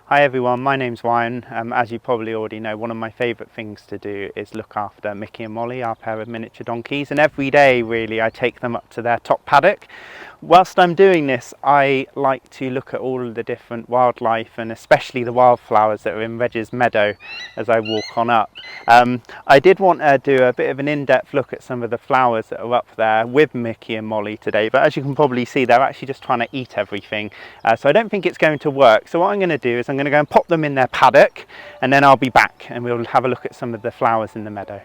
Hi everyone, my name's Ryan. As you probably already know, one of my favourite things to do is look after Mickey and Molly, our pair of miniature donkeys, and every day really I take them up to their top paddock. Whilst I'm doing this, I like to look at all of the different wildlife and especially the wildflowers that are in Reg's meadow as I walk on up. I did want to do a bit of an in-depth look at some of the flowers that are up there with Mickey and Molly today, but as you can probably see, they're actually just trying to eat everything. So I don't think it's going to work. So what I'm going to do is I'm going to go and pop them in their paddock, and then I'll be back and we'll have a look at some of the flowers in the meadow.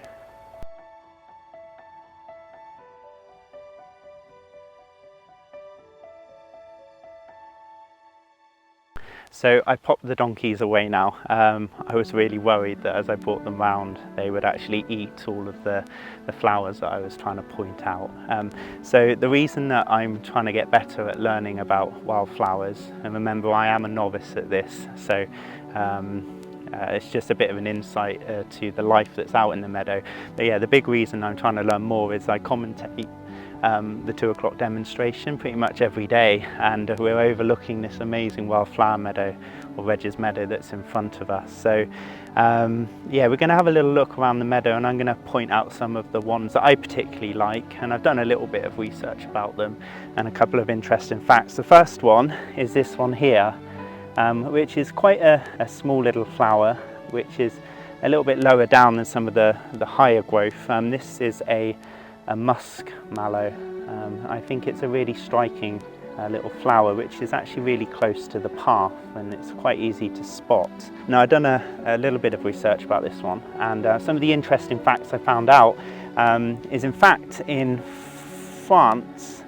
So I popped the donkeys away now. I was really worried that as I brought them round they would actually eat all of the flowers that I was trying to point out. So the reason that I'm trying to get better at learning about wildflowers, and remember I am a novice at this, so it's just a bit of an insight to the life that's out in the meadow. But yeah, the big reason I'm trying to learn more is I commentate the 2 o'clock demonstration pretty much every day, and we're overlooking this amazing wildflower meadow, or Reg's meadow, that's in front of us. So yeah, we're going to have a little look around the meadow and I'm going to point out some of the ones that I particularly like, and I've done a little bit of research about them and a couple of interesting facts. The first one is this one here, which is quite a small little flower, which is a little bit lower down than some of the higher growth. This is a muskmallow. I think it's a really striking little flower, which is actually really close to the path and it's quite easy to spot. Now, I've done a little bit of research about this one, and some of the interesting facts I found out is, in fact, in France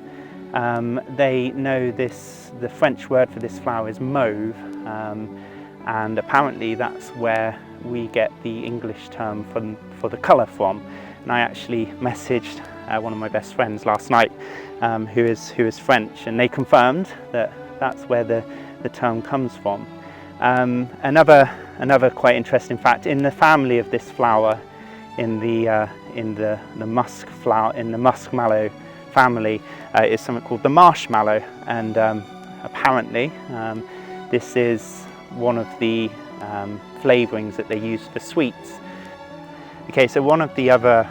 they know the French word for this flower is mauve, and apparently that's where we get the English term for the colour from. And I actually messaged one of my best friends last night who is French, and they confirmed that that's where the term comes from. Another quite interesting fact, in the family of this flower, in the muskmallow family, is something called the marshmallow, and apparently this is one of the flavourings that they use for sweets. Okay, so one of the other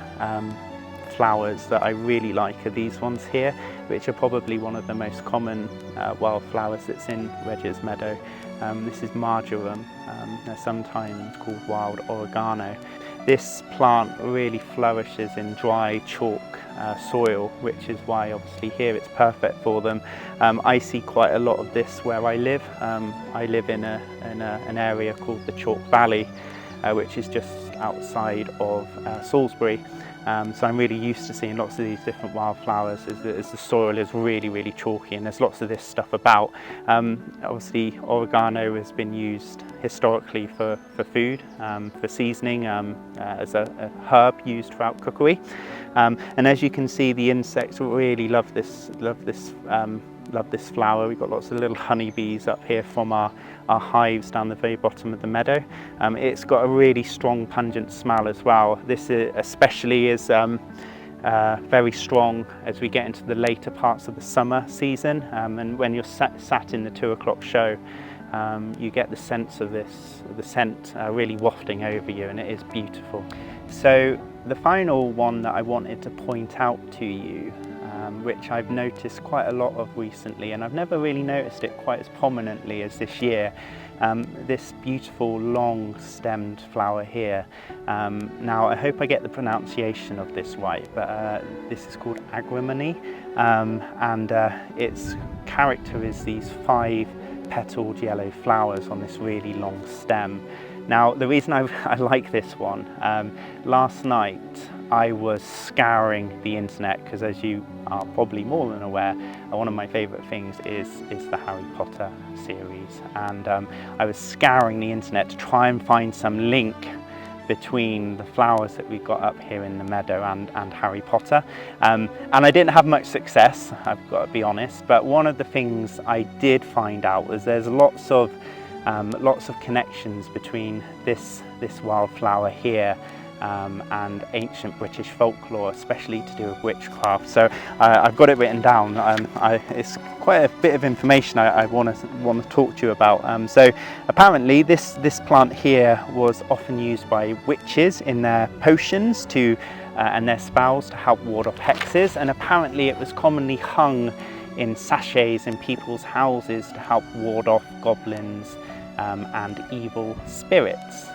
flowers that I really like are these ones here, which are probably one of the most common wildflowers that's in Reg's meadow. This is marjoram. They're sometimes called wild oregano. This plant really flourishes in dry chalk soil, which is why obviously here it's perfect for them. I see quite a lot of this where I live. I live in an area called the Chalk Valley, which is just outside of Salisbury. So I'm really used to seeing lots of these different wildflowers as the soil is really chalky, and there's lots of this stuff about. Obviously oregano has been used historically for food, for seasoning, as a herb used throughout cookery. And as you can see, the insects really love this flower. We've got lots of little honeybees up here from our hives down the very bottom of the meadow. It's got a really strong pungent smell as well. This especially is very strong as we get into the later parts of the summer season, and when you're sat in the 2 o'clock show, you get the sense of the scent really wafting over you, and it is beautiful. So the final one that I wanted to point out to you, which I've noticed quite a lot of recently, and I've never really noticed it quite as prominently as this year, this beautiful long stemmed flower here. Now I hope I get the pronunciation of this right, but this is called aguamany, and its character is these 5 petaled yellow flowers on this really long stem. Now the reason I like this one, last night I was scouring the internet, because as you are probably more than aware, one of my favourite things is the Harry Potter series, and I was scouring the internet to try and find some link between the flowers that we've got up here in the meadow and Harry Potter, and I didn't have much success, I've got to be honest. But one of the things I did find out was there's lots of connections between this wildflower here and ancient British folklore, especially to do with witchcraft. So I've got it written down. It's quite a bit of information I want to talk to you about. So apparently this plant here was often used by witches in their potions to and their spells to help ward off hexes, and apparently it was commonly hung in sachets in people's houses to help ward off goblins and evil spirits.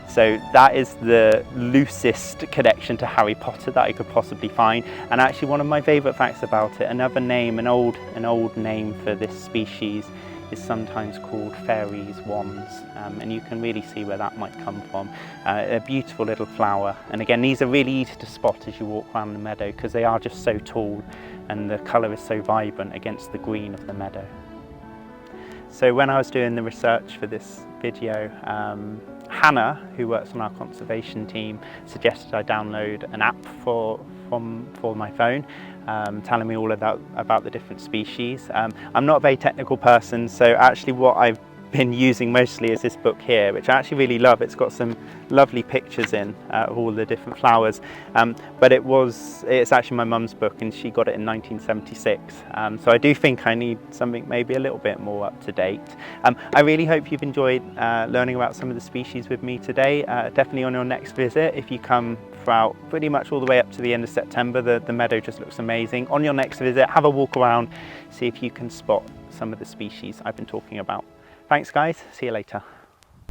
So that is the loosest connection to Harry Potter that I could possibly find, and actually one of my favourite facts about it, another name, an old name for this species is sometimes called fairies' wands, and you can really see where that might come from. A beautiful little flower, and again these are really easy to spot as you walk around the meadow because they are just so tall and the colour is so vibrant against the green of the meadow. So when I was doing the research for this video, Hannah, who works on our conservation team, suggested I download an app for my phone, telling me all about the different species. I'm not a very technical person, so actually what I've been using mostly is this book here, which I actually really love. It's got some lovely pictures in of all the different flowers, but it's actually my mum's book and she got it in 1976, so I do think I need something maybe a little bit more up to date. I really hope you've enjoyed learning about some of the species with me today. Definitely on your next visit, if you come throughout pretty much all the way up to the end of September, the meadow just looks amazing. On your next visit, have a walk around, see if you can spot some of the species I've been talking about. Thanks guys, see you later.